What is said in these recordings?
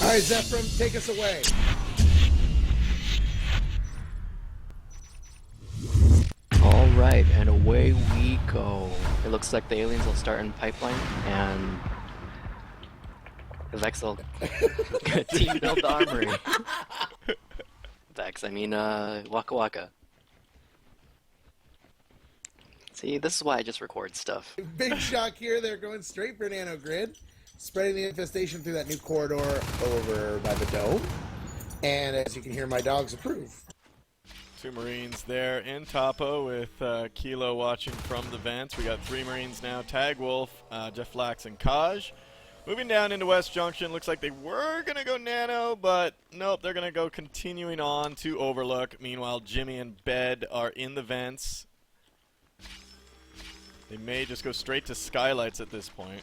All right, Zephram, take us away. All right, and away we go. It looks like the aliens will start in pipeline, and the Vex will team build the armory. Vex, I mean, WakaWaka. See, this is why I just record stuff. Big shock here. They're going straight for Nano Grid, spreading the infestation through that new corridor over by the dome. And as you can hear, my dogs approve. 2 Marines there in Topo with Kilo watching from the vents. We got 3 Marines now. Tag Wolf, Jeff Lax, and Kaj. Moving down into West Junction. Looks like they were going to go Nano, but nope, they're going to go continuing on to Overlook. Meanwhile, Jimmy and Bed are in the vents. They may just go straight to Skylights at this point.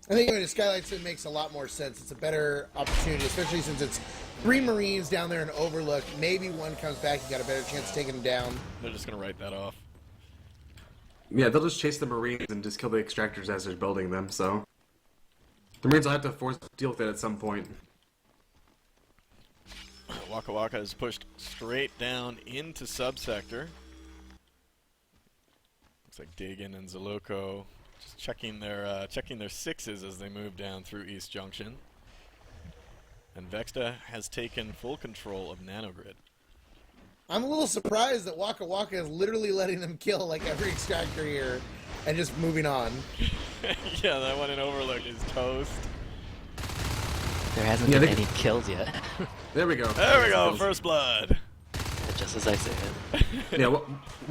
I think going to Skylights it makes a lot more sense. It's a better opportunity, especially since it's 3 Marines down there in Overlook. Maybe one comes back, you got a better chance of taking them down. They're just going to write that off. Yeah, they'll just chase the Marines and just kill the extractors as they're building them, so... The Marines will have to force deal with it at some point. WakaWaka is pushed straight down into Subsector. Looks like Dagan and Zaloko just checking their 6s as they move down through East Junction. And Vexta has taken full control of Nanogrid. I'm a little surprised that WakaWaka is literally letting them kill like every extractor here and just moving on. Yeah, that one in Overlook is toast. There hasn't been any kills yet. There we go. There we go, first blood. Just as I say it. Yeah,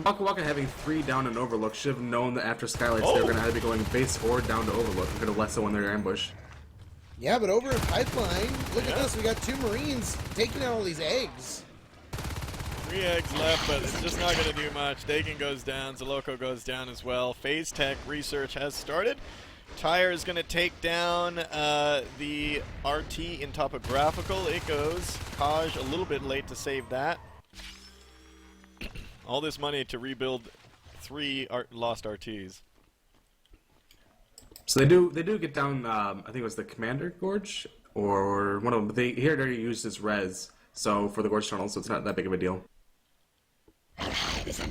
WakaWaka having 3 down in Overlook should have known that after Skylights they were going to have to be going base or down to Overlook. They could have left someone in their ambush. Yeah, but over in Pipeline, look at this. We got 2 Marines taking out all these eggs. 3 eggs left, but it's just not going to do much. Dagan goes down, Zaloko goes down as well. Phase Tech research has started. Tire is going to take down the RT in topographical. It goes. Kaj a little bit late to save that. All this money to rebuild 3 lost RTs. So they do get down. I think it was the Commander Gorge or one of them. But they here already used as res, so for the Gorge tunnel, so it's not that big of a deal. How's that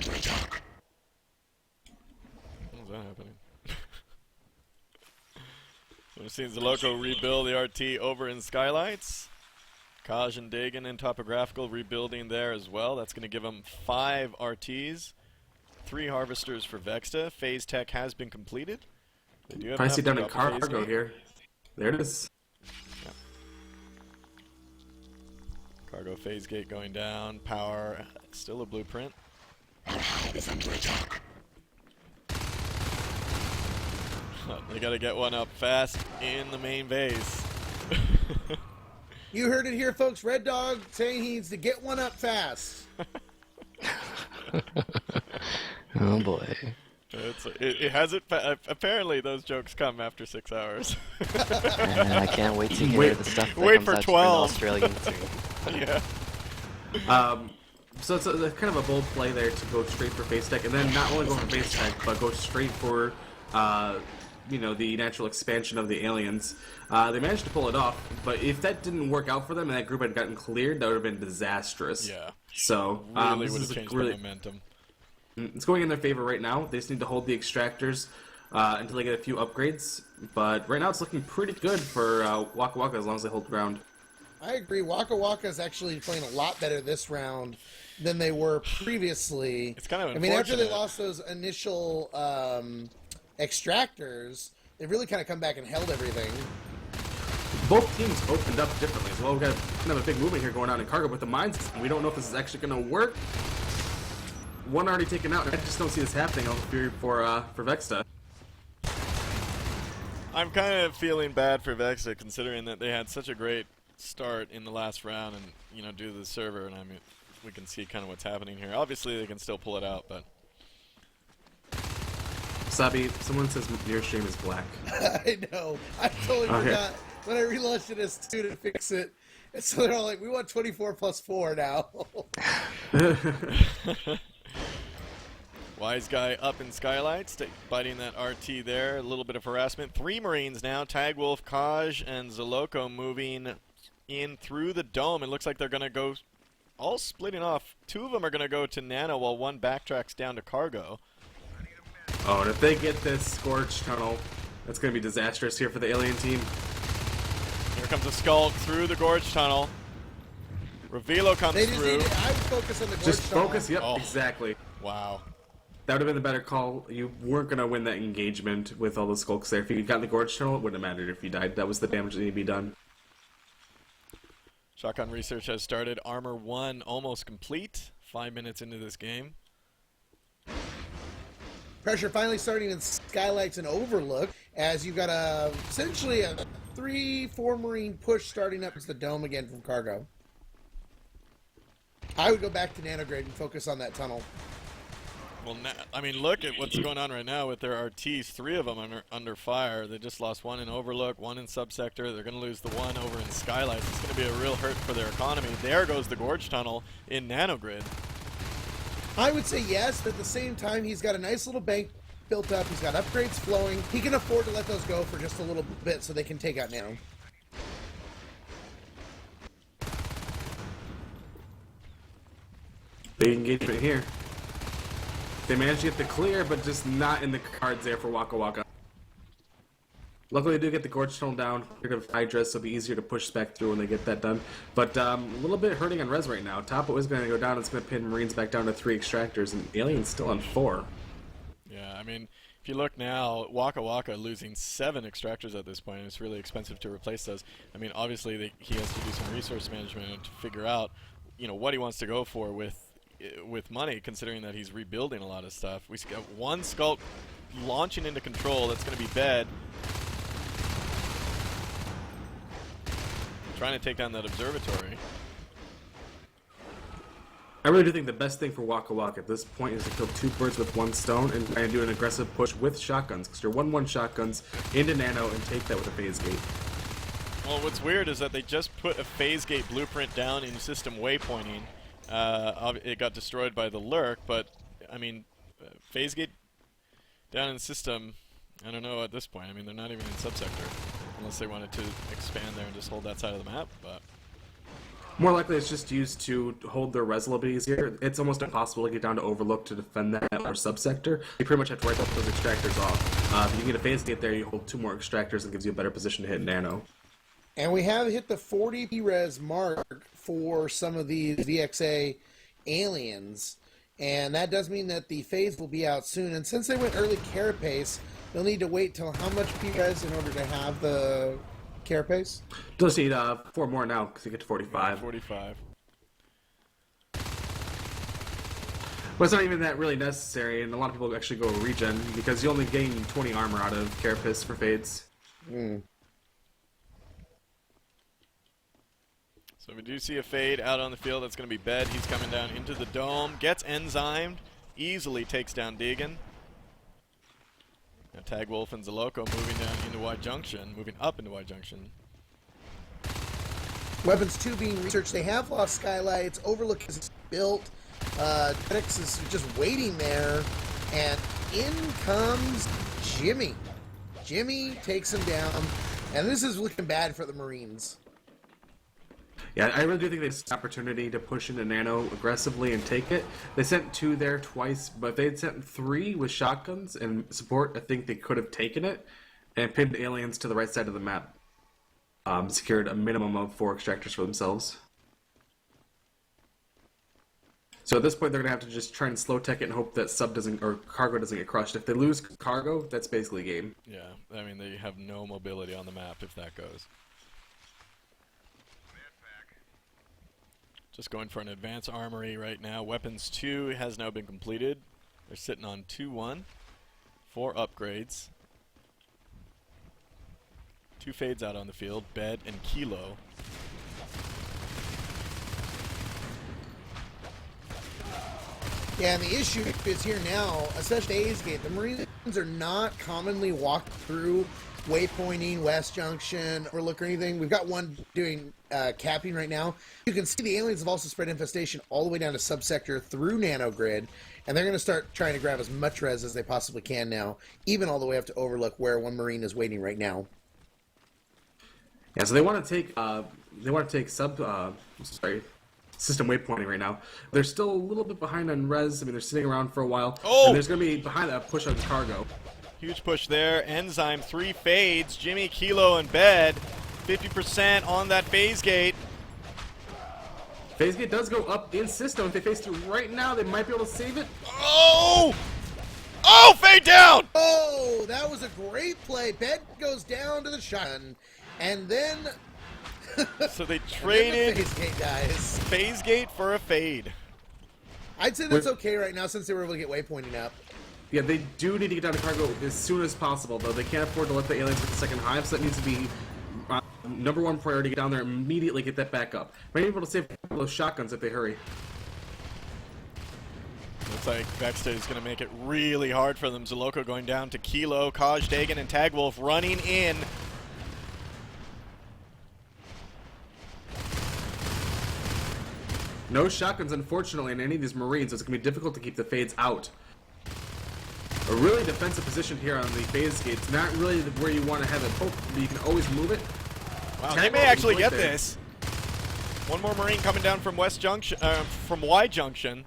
happening? So we've seen Zaloko rebuild the RT over in Skylights. Kaj and Dagan in topographical rebuilding there as well. That's going to give them 5 RTs, 3 harvesters for Vexta. Phase Tech has been completed. They do have I see down in enough cargo here. There it is. Yeah. Cargo phase gate going down. Power still a blueprint. They got to get one up fast in the main base. You heard it here, folks. Red Dog saying he needs to get one up fast. Oh boy. It has it. Apparently, those jokes come after 6 hours. And I can't wait to hear the stuff that wait comes for out 12. from the Australian too. Yeah. So it's a kind of a bold play there to go straight for Phase Tech, and then not only go for Phase Tech, but go straight for, you know, the natural expansion of the aliens. They managed to pull it off, but if that didn't work out for them and that group had gotten cleared, that would have been disastrous. Yeah. So Really this would is have changed really, the momentum. it's going in their favor right now. They just need to hold the extractors until they get a few upgrades. But right now it's looking pretty good for WakaWaka as long as they hold ground. I agree. WakaWaka is actually playing a lot better this round than they were previously. It's kind of I mean, after they unfortunate. lost those initial extractors, they've really kind of come back and held everything. Both teams opened up differently as well. We've got kind of a big movement here going on in cargo with the mines. We don't know if this is actually going to work. One already taken out, and I just don't see this happening for Vexta. I'm kind of feeling bad for Vexta considering that they had such a great start in the last round, and you know, due to the server, and I mean, we can see kind of what's happening here. Obviously, they can still pull it out, but Sabi, someone says your stream is black. I know. I totally Okay. forgot when I relaunched it as 2 to fix it. And so they're all like, we want 24 plus 4 now. Wise Guy up in Skylights, biting that RT there. A little bit of harassment. 3 Marines now. Tag Wolf, Kaj, and Zaloko moving in through the dome. It looks like they're going to go all splitting off. 2 of them are going to go to Nano while 1 backtracks down to Cargo. Oh, and if they get this Scorch Tunnel, that's going to be disastrous here for the alien team. Here comes a Skulk through the Gorge Tunnel. Revilo comes through. I would focus on the Gorge Just Tunnel. focus, yep, exactly. Wow. That would have been the better call. You weren't going to win that engagement with all the Skulks there. If you got the Gorge Tunnel, it wouldn't have mattered if you died. That was the damage that needed to be done. Shotgun research has started. Armor 1 almost complete. 5 minutes into this game. Pressure finally starting in Skylights and Overlook, as you've got essentially a 3-4 Marine push starting up as the dome again from Cargo. I would go back to Nanograde and focus on that tunnel. Well, I mean, look at what's going on right now with their RTs. 3 of them under fire. They just lost 1 in Overlook, 1 in Subsector. They're going to lose the 1 over in Skylights. It's going to be a real hurt for their economy. There goes the Gorge Tunnel in Nanogrid. I would say yes, but at the same time, he's got a nice little bank built up. He's got upgrades flowing. He can afford to let those go for just a little bit so they can take out Nano. Big engagement here. They managed to get the clear, but just not in the cards there for WakaWaka. Luckily, they do get the Gorge Tunnel down. Rid of Hydra, so it'll be easier to push spec through when they get that done. But a little bit hurting on res right now. Topo is going to go down. It's going to pin Marines back down to 3 extractors, and Alien's still on 4. Yeah, I mean, if you look now, WakaWaka losing 7 extractors at this point, and it's really expensive to replace those. I mean, obviously, he has to do some resource management to figure out, you know, what he wants to go for with money, considering that he's rebuilding a lot of stuff. We got 1 Skulk launching into control. That's going to be bad. Trying to take down that observatory. I really do think the best thing for WakaWaka at this point is to kill 2 birds with 1 stone and do an aggressive push with shotguns, because you're 1-1 shotguns into Nano and take that with a phase gate. Well, what's weird is that they just put a phase gate blueprint down in system waypointing. It got destroyed by the lurk, but I mean, phase gate down in system, I don't know at this point. I mean, they're not even in subsector, unless they wanted to expand there and just hold that side of the map. But more likely it's just used to hold their res a little bit easier. It's almost impossible to get down to Overlook to defend that or subsector. You pretty much have to wipe up those extractors off. If you get a phase gate there, you hold 2 more extractors and gives you a better position to hit Nano. And we have hit the 40 P-res mark for some of these VXA aliens. And that does mean that the phase will be out soon. And since they went early carapace, they'll need to wait till how much P-res in order to have the carapace? Just need 4 more now because you get to 45. 45. But it's not even that really necessary, and a lot of people actually go regen because you only gain 20 armor out of carapace for fades. So we do see a fade out on the field. That's going to be Bed. He's coming down into the dome. Gets enzymed. Easily takes down Deegan. Now Tag Wolf and Zaloco moving down into Y Junction. Moving up into Y Junction. Weapons 2 being researched. They have lost Skylights. Overlook is built. Tedx is just waiting there. And in comes Jimmy. Jimmy takes him down. And this is looking bad for the Marines. Yeah, I really do think they missed an opportunity to push into Nano aggressively and take it. They sent 2 there twice, but if they had sent 3 with shotguns and support, I think they could have taken it and pinned aliens to the right side of the map. Secured a minimum of 4 extractors for themselves. So at this point, they're going to have to just try and slow tech it and hope that sub doesn't or cargo doesn't get crushed. If they lose cargo, that's basically game. Yeah, I mean, they have no mobility on the map if that goes. Just going for an advanced armory right now. Weapons 2 has now been completed. They're sitting on 2-1. 4 upgrades. 2 fades out on the field. Bed and Kilo. Yeah, and the issue is here now, especially A's Gate. The Marines are not commonly walked through waypointing, West Junction, Overlook, or anything. We've got one doing capping right now. You can see the aliens have also spread infestation all the way down to subsector through Nanogrid, and they're going to start trying to grab as much res as they possibly can now, even all the way up to Overlook, where one Marine is waiting right now. Yeah, so they want to take they want to take system waypointing right now. They're still a little bit behind on res. I mean, they're sitting around for a while. Oh! And there's going to be behind that push on cargo. Huge push there. Enzyme, 3 fades. Jimmy, Kilo, and Bed. 50% on that phase gate. Phase gate does go up in system. If they phase through right now, they might be able to save it. Oh! Oh, fade down! Oh, that was a great play. Bed goes down to the shotgun, and then So they and then traded the phase gate, guys. phase gate for a fade. I'd say that's okay right now since they were able to get waypointing up. Yeah, they do need to get down to cargo as soon as possible, though. They can't afford to let the aliens get the second hive, so that needs to be #1 priority. Get down there immediately, get that back up. Might be able to save those shotguns if they hurry. Looks like Vexta is going to make it really hard for them. Zoloko going down to Kilo, Kaj, Dagan, and Tagwolf running in. No shotguns, unfortunately, in any of these Marines, so it's going to be difficult to keep the fades out. A really defensive position here on the phase gate. It's not really where you want to have it poked, but you can always move it. Wow, they may actually get this. One more Marine coming down from West Junction, from Y Junction.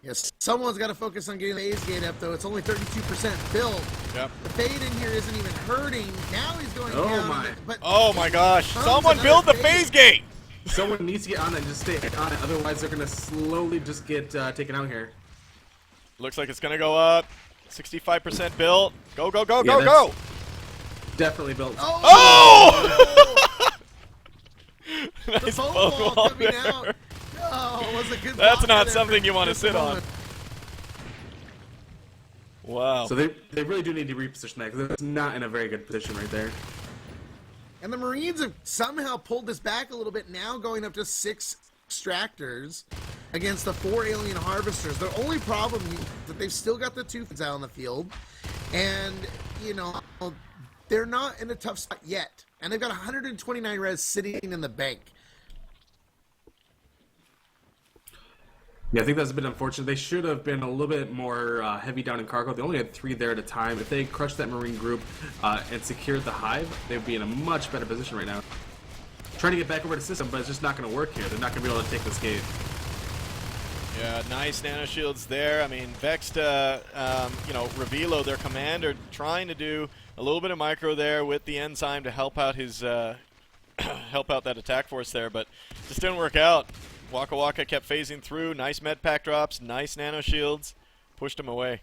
Yes, someone's got to focus on getting the phase gate up, though. It's only 32% built. Yep. The fade in here isn't even hurting. Now he's going Oh down. my. But Oh my gosh! comes Someone another build the phase gate! Someone needs to get on it and just stay on it, otherwise they're going to slowly just get taken out here. Looks like it's going to go up. 65% built. Go, go, go, Yeah, go, that's- go! Definitely built. Oh! The Nice foam bone wall wall coming there. out. Oh, it was a good That's block not there something for you want to just sit a on. moment. Wow. So they really do need to reposition that, because it's not in a very good position right there. And the Marines have somehow pulled this back a little bit, now going up to 6 extractors against the 4 alien harvesters. Their only problem is that they've still got the 2 feds out on the field, and, you know, they're not in a tough spot yet. And they've got 129 res sitting in the bank. Yeah, I think that's a bit unfortunate. They should have been a little bit more heavy down in cargo. They only had 3 there at a time. If they crushed that Marine group and secured the hive, they would be in a much better position right now. Trying to get back over to system, but it's just not going to work here. They're not going to be able to take this gate. Yeah, nice nano shields there. I mean, Vexta, you know, Revilo, their commander, trying to do a little bit of micro there with the enzyme to help out his, help out that attack force there, but just didn't work out. WakaWaka kept phasing through. Nice med pack drops, nice nano shields, pushed him away.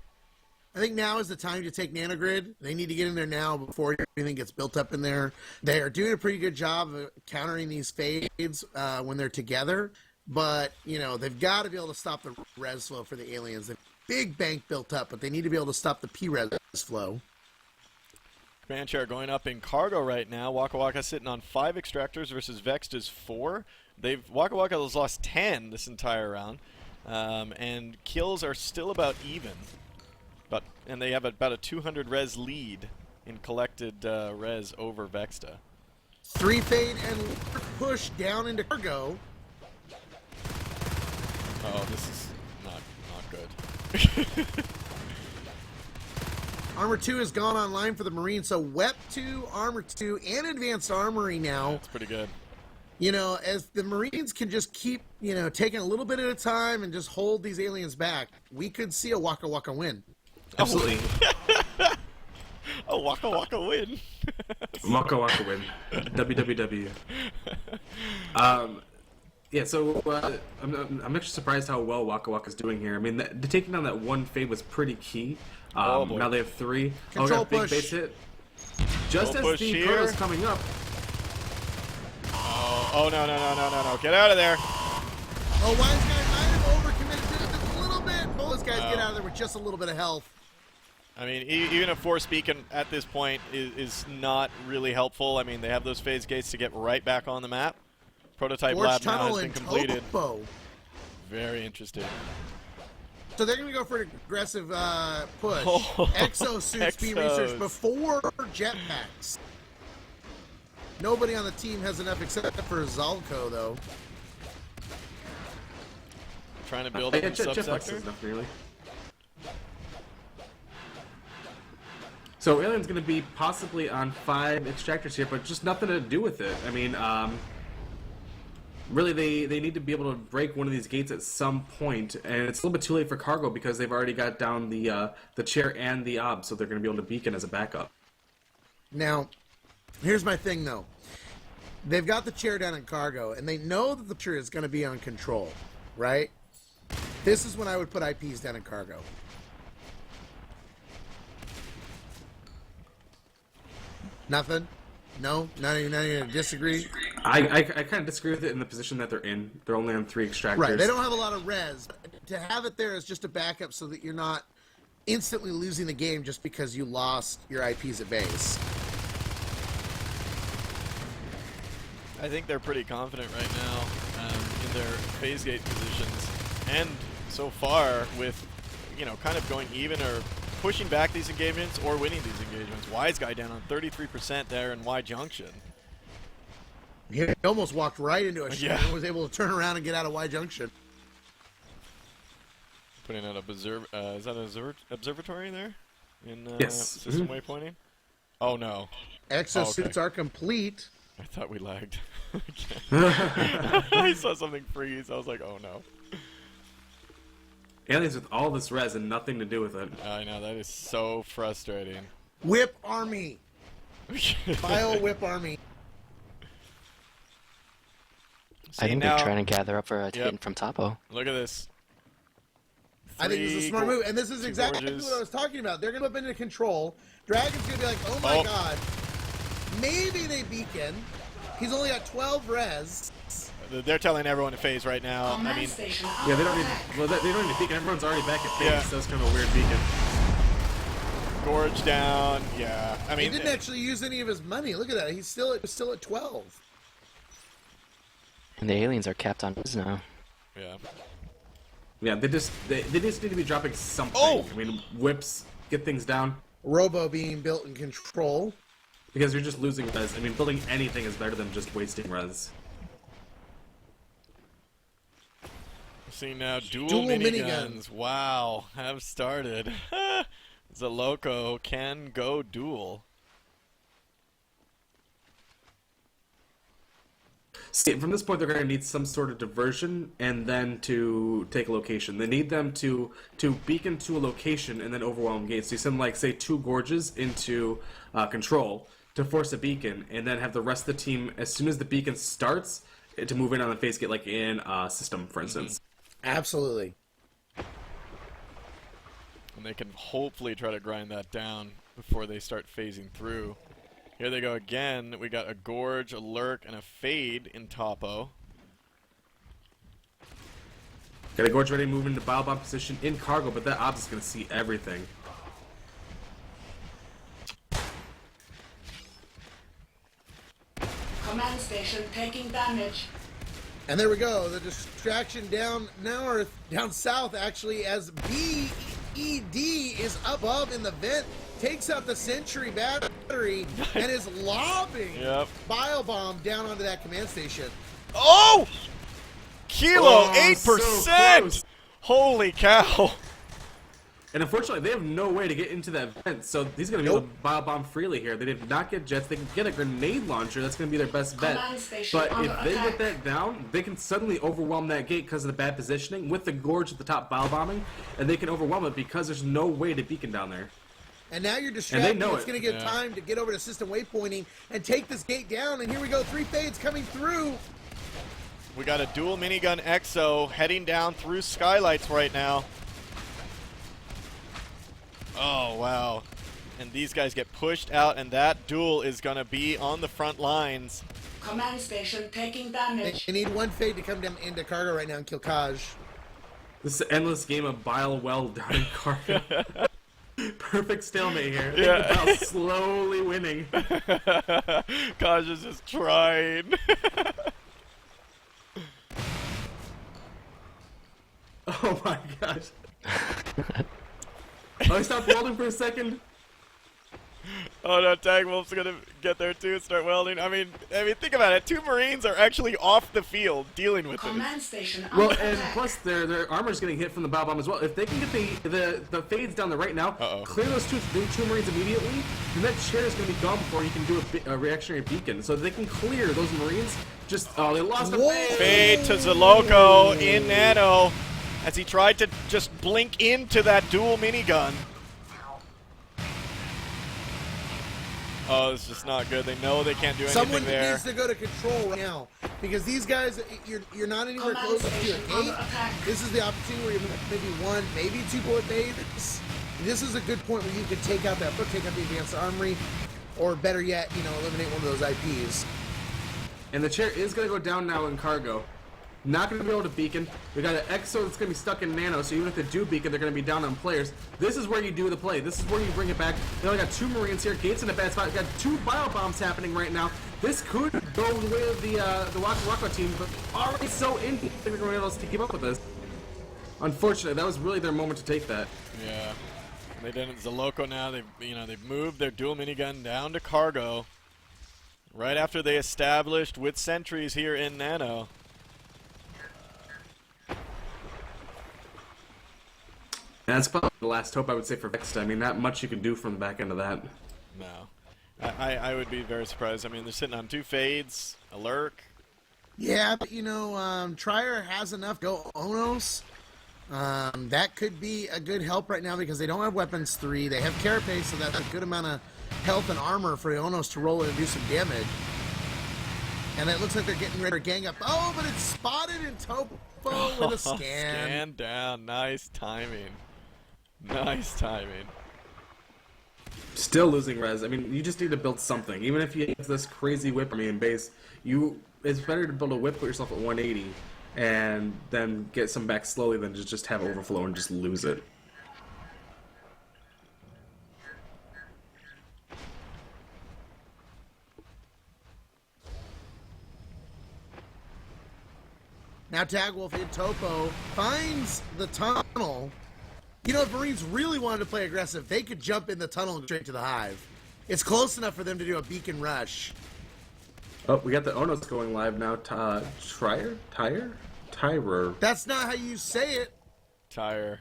I think now is the time to take nanogrid. They need to get in there now before everything gets built up in there. They are doing a pretty good job of countering these fades when they're together. But, you know, they've got to be able to stop the res flow for the aliens. They've big bank built up, but they need to be able to stop the P-res flow. Command chair going up in cargo right now. WakaWaka sitting on 5 extractors versus Vexta's 4. WakaWaka has lost 10 this entire round. And kills are still about even. And they have about a 200 res lead in collected res over Vexta. 3 fade and push down into cargo. Oh, this is not good. Armor 2 has gone online for the Marines, so WEP 2, Armor 2, and Advanced Armory now. That's pretty good. You know, as the Marines can just keep, you know, taking a little bit at a time and just hold these aliens back, we could see a WakaWaka win. Absolutely. Oh, WakaWaka win. WakaWaka win. WWW. Yeah, so I'm actually surprised how well WakaWaka's doing here. I mean, the taking down that 1 fade was pretty key. Oh, boy. Now they have 3. Control got a big push. base hit. Just Control as push the here. cargo's coming up. Oh, no. Get out of there. Oh, Wise Guy might have overcommitted to it a little bit. Both those guys get out of there with just a little bit of health. I mean, even a force beacon at this point is not really helpful. I mean, they have those phase gates to get right back on the map. Prototype Forge lab now Tunnel has been and completed. Topo. Very interesting. So they're going to go for an aggressive push. Oh, Exosuits being Exos. researched before jetpacks. Nobody on the team has enough except for Zalco, though. Trying to build up in Jetpacks subsector. is enough, really. So Alien's going to be possibly on 5 extractors here, but just nothing to do with it. I mean, really they need to be able to break one of these gates at some point, and it's a little bit too late for cargo because they've already got down the chair and the ob, so they're going to be able to beacon as a backup. Now, here's my thing though. They've got the chair down in cargo, and they know that the chair is going to be on control, right? This is when I would put IPs down in cargo. Nothing? No? Not even disagree? I kind of disagree with it in the position that they're in. They're only on 3 extractors. Right, they don't have a lot of res. To have it there is just a backup so that you're not instantly losing the game just because you lost your IPs at base. I think they're pretty confident right now in their phase gate positions, and so far with, you know, kind of going even or pushing back these engagements or winning these engagements. Wise Guy down on 33% there in Y Junction. He almost walked right into a shot and was able to turn around and get out of Y Junction. Putting out a is that an observatory there in yes. system waypointing? Oh no. Exosuits are complete. I thought we lagged. I saw something freeze. I was like, oh no. Aliens with all this res and nothing to do with it. I know, that is so frustrating. Whip Army. Bio Whip Army. I think they're trying to gather up for a Titan from Topo. Look at this. I think this is a smart move, and this is exactly what I was talking about. They're going to whip into control. Dragon's going to be like, oh my god. Maybe they beacon. He's only got 12 res. They're telling everyone to phase right now. I mean, yeah, they don't need. Well, they don't need to beacon. Everyone's already back at phase, so it's kind of a weird beacon. Gorge down. Yeah, I mean, he didn't actually use any of his money. Look at that. He's still at 12. And the aliens are capped on his now. Yeah. Yeah, they just need to be dropping something. Oh! I mean, whips, get things down. Robo being built in control. Because you're just losing res. I mean, building anything is better than just wasting res. See now, dual miniguns. Wow, have started. Zaloco can go dual. See, from this point, they're going to need some sort of diversion and then to take a location. They need them to beacon to a location and then overwhelm gates. So you send, like, say, 2 gorges into control to force a beacon, and then have the rest of the team, as soon as the beacon starts, to move in on the phase gate, like in system, for instance. Absolutely. And they can hopefully try to grind that down before they start phasing through. Here they go again. We got a Gorge, a Lurk, and a Fade in Topo. Got a Gorge ready to move into Biobomb position in cargo, but that Obs is going to see everything. Command station taking damage. And there we go. The distraction down north, down south actually, as BED is above in the vent, takes out the Sentry battery and is lobbing Biobomb down onto that command station. Oh! Kilo, 8%! So Holy cow! And unfortunately, they have no way to get into that vent, so he's going to be able to Biobomb freely here. They did not get jets. They can get a grenade launcher. That's going to be their best bet. But if they get that down, they can suddenly overwhelm that gate because of the bad positioning with the Gorge at the top Biobombing, and they can overwhelm it because there's no way to beacon down there. And now you're distracted. Know it's going to give time to get over to system waypointing and take this gate down. And here we go, 3 fades coming through. We got a dual minigun EXO heading down through skylights right now. Oh, wow. And these guys get pushed out, and that duel is going to be on the front lines. Command station taking damage. They need 1 fade to come down into cargo right now and kill Kaj. This is an endless game of Bile Well down in cargo. Perfect stalemate here. Yeah. Bile slowly winning. Kaj is just trying. Oh my gosh. Oh, I stopped welding for a second. Oh no, Tag Wolf's gonna get there too and start welding. I mean, think about it. 2 Marines are actually off the field dealing with Command this. station Well, and plus their armor's getting hit from the Biobomb as well. If they can get the fades down there right now, clear those two Marines immediately, then that chair is going to be gone before you can do a reactionary beacon. So they can clear those Marines Just, oh, they lost a Whoa. fade. Fade to Zoloco in Nano as he tried to just blink into that dual minigun. Oh, it's just not good. They know they can't do anything Someone there. needs to go to control right now because these guys, you're not anywhere Command close to a station under gate. attack. This is the opportunity where you maybe 1, maybe 2 bullet fades. This is a good point where you could take out that foot, take out the advanced armory, or better yet, eliminate one of those IPs. And the chair is going to go down now in cargo. Not going to be able to beacon. We got an Exo that's going to be stuck in Nano, so even if they do beacon, they're going to be down on players. This is where you do the play. This is where you bring it back. They only got 2 Marines here. Gates in a bad spot. We got 2 bio bombs happening right now. This could go the way of the WakaWaka team, but already so in. I think they're going to be able to keep up with this. Unfortunately, that was really their moment to take that. Yeah, they didn't. Zoloco now. They've moved their dual minigun down to cargo. Right after they established with sentries here in Nano. And that's probably the last hope I would say for Vexta. I mean, not much you can do from the back end of that. No. I would be very surprised. I mean, they're sitting on 2 fades, a lurk. Yeah, but Trier has enough go Onos. That could be a good help right now because they don't have weapons 3. They have Carapace, so that's a good amount of health and armor for Onos to roll in and do some damage. And it looks like they're getting ready to gang up. Oh, but it's spotted in Topo with a scan. Scan down. Nice timing. Nice timing. Still losing res. I mean, you just need to build something. Even if you have this crazy whip army in base, it's better to build a whip, put yourself at 180, and then get some back slowly than to just have overflow and just lose it. Now Tagwolf in Topo finds the tunnel. If Marines really wanted to play aggressive, they could jump in the tunnel and straight to the hive. It's close enough for them to do a beacon rush. Oh, we got the Onos going live now. Trier? Tyrer? That's not how you say it. Tire.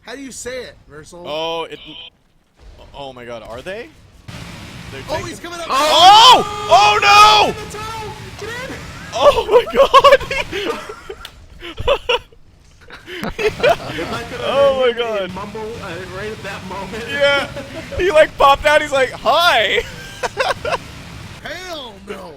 How do you say it, Versal? Oh my god, are they? They're Oh, he's coming up. Oh! Oh no! Oh my god! Oh my god! Mumble right at that moment. Yeah, he popped out. He's like, "Hi." Hell no.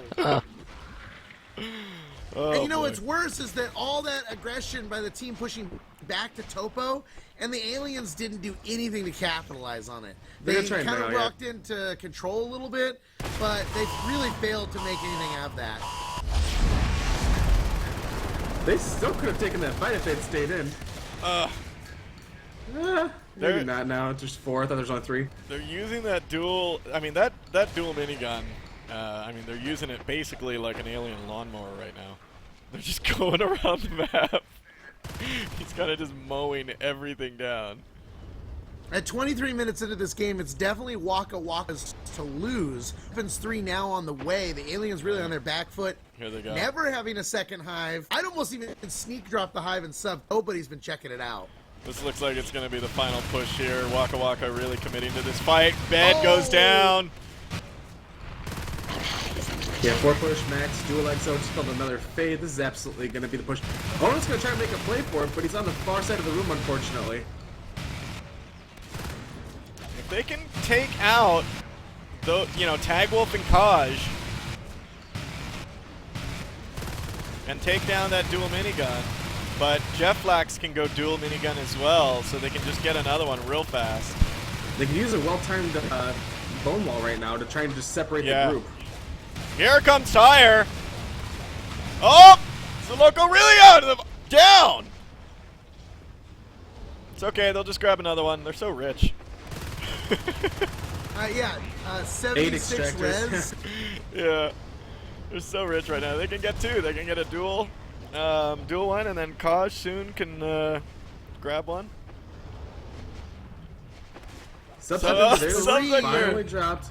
Oh, And boy. what's worse is that all that aggression by the team pushing back to Topo, and the aliens didn't do anything to capitalize on it. They They're trying kind now, of yeah. rocked into control a little bit, but they really failed to make anything out of that. They still could have taken that fight if they'd stayed in. Maybe They're- not now. It's just 4. I thought there was only 3. They're using that dual. I mean, that dual minigun. They're using it basically like an alien lawnmower right now. They're just going around the map. He's kind of just mowing everything down. At 23 minutes into this game, it's definitely WakaWaka's to lose. Weapons 3 now on the way. The aliens really on their back foot. Here they go. Never having a second hive. I'd almost even sneak drop the hive and sub. Nobody's been checking it out. This looks like it's going to be the final push here. WakaWaka really committing to this fight. Bed Oh! goes down. Yeah, 4 push, max, dual exo, just called another fade. This is absolutely going to be the push. Owen's going to try to make a play for it, but he's on the far side of the room, unfortunately. If they can take out, Tagwolf and Kaj, and take down that dual minigun, but Jefflax can go dual minigun as well, so they can just get another one real fast. They can use a well-timed bone wall right now to try and just separate Yeah. the group. Here comes Tire. Oh! Zoloco really out of the down! It's okay, they'll just grab another one. They're so rich. 76 extractors. res. Yeah. They're so rich right now. They can get 2. They can get a dual one, and then Kaj soon can grab one. Subs So- over there, subs are finally good. dropped.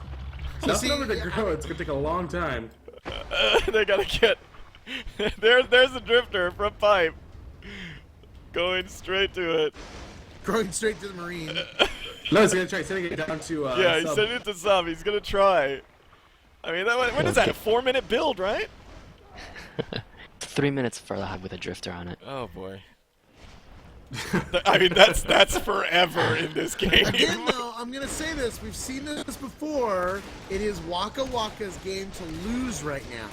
So Subs see- over to grow. It's going to take a long time. They gotta get. There's the drifter from pipe. Going straight to it. Going straight to the Marine. No, he's going to try sending it down to Yeah, he sub. sent it to sub. He's gonna try. I mean, what is that? A 4-minute build, right? 3 minutes for the hive with a drifter on it. Oh boy. I mean, that's forever in this game. Again, though, I'm gonna say this. We've seen this before. It is WakaWaka's game to lose right now.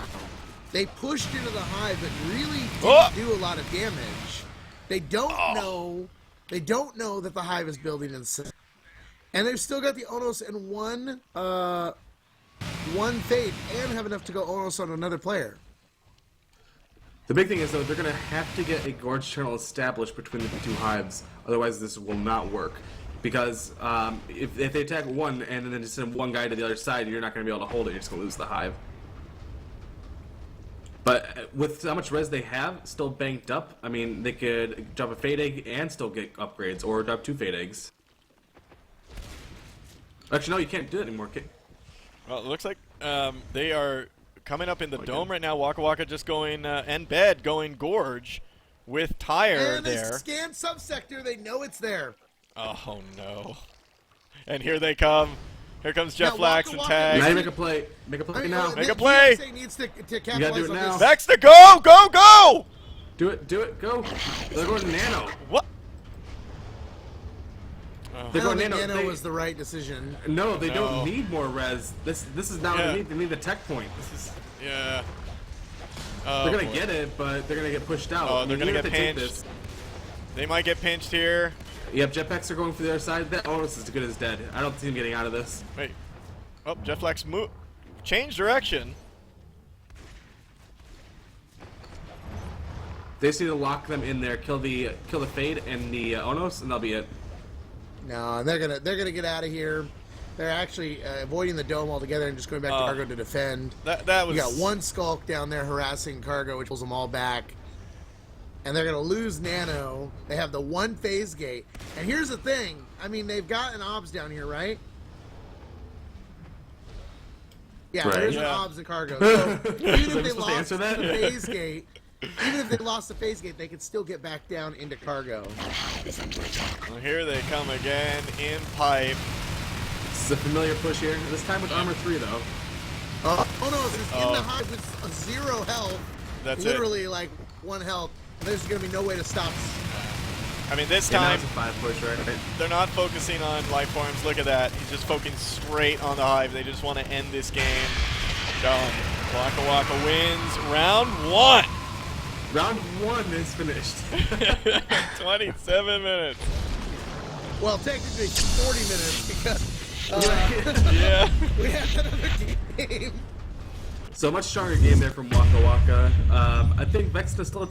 They pushed into the hive, but really didn't do a lot of damage. They don't know. They don't know that the hive is building inside, and they've still got the Onos and one fade, and have enough to go Onos on another player. The big thing is, though, they're going to have to get a gorge channel established between the two hives. Otherwise, this will not work. Because if they attack one and then just send one guy to the other side, you're not going to be able to hold it. You're just going to lose the hive. But with how much res they have, still banked up, I mean, they could drop a fade egg and still get upgrades, or drop 2 fade eggs. Actually, no, you can't do it anymore. Well, it looks like they are coming up in the dome right now. WakaWaka just going Embed, going Gorge with Tire and there. And they scan subsector. They know it's there. Oh no! And here they come. Here comes Jeff Now, Lax and WakaWaka Tag. Now you make a play. Make a play now. Make a play. Needs to You gotta capitalize do it on now. this. Vexta, go, go, go! Do it, go. They're going to Nano. What? I They're don't going think Nano. Nano was the right decision. No, they No. don't need more res. This is not what Yeah. they need. They need the tech point. Yeah. Oh, They're gonna boy. get it, but they're gonna get pushed out. Oh, I mean, they're gonna even get if they take pinched. this- They might get pinched here. Yep, jetpacks are going for the other side. That Onos is as good as dead. I don't see him getting out of this. Wait. Oh, Jeff Lax move. Change direction. They just need to lock them in there, kill the fade and the Onos, and that'll be it. No, they're gonna get out of here. They're actually avoiding the dome altogether and just going back to cargo to defend. That was. You got one skulk down there harassing cargo, which pulls them all back. And they're gonna lose Nano. They have the one phase gate. And here's the thing. I mean, they've got an obs down here, right? Yeah, Right. there's Yeah. an obs and cargo. So even if I'm they supposed to lost answer the that? phase gate, even if they lost the phase gate, they could still get back down into cargo. Well, here they come again in pipe. It's a familiar push here. This time with armor 3 though. Onos is in the hive with a 0 health. That's literally like 1 health. There's gonna be no way to stop. I mean, this Yeah, now time it's a 5 push, right? they're not focusing on life forms. Look at that. He's just focusing straight on the hive. They just want to end this game. Done. WakaWaka wins round 1. Round 1 is finished. 27 minutes. Well, technically 40 minutes because Yeah. we had another game. So much stronger game there from WakaWaka. I think Vexta still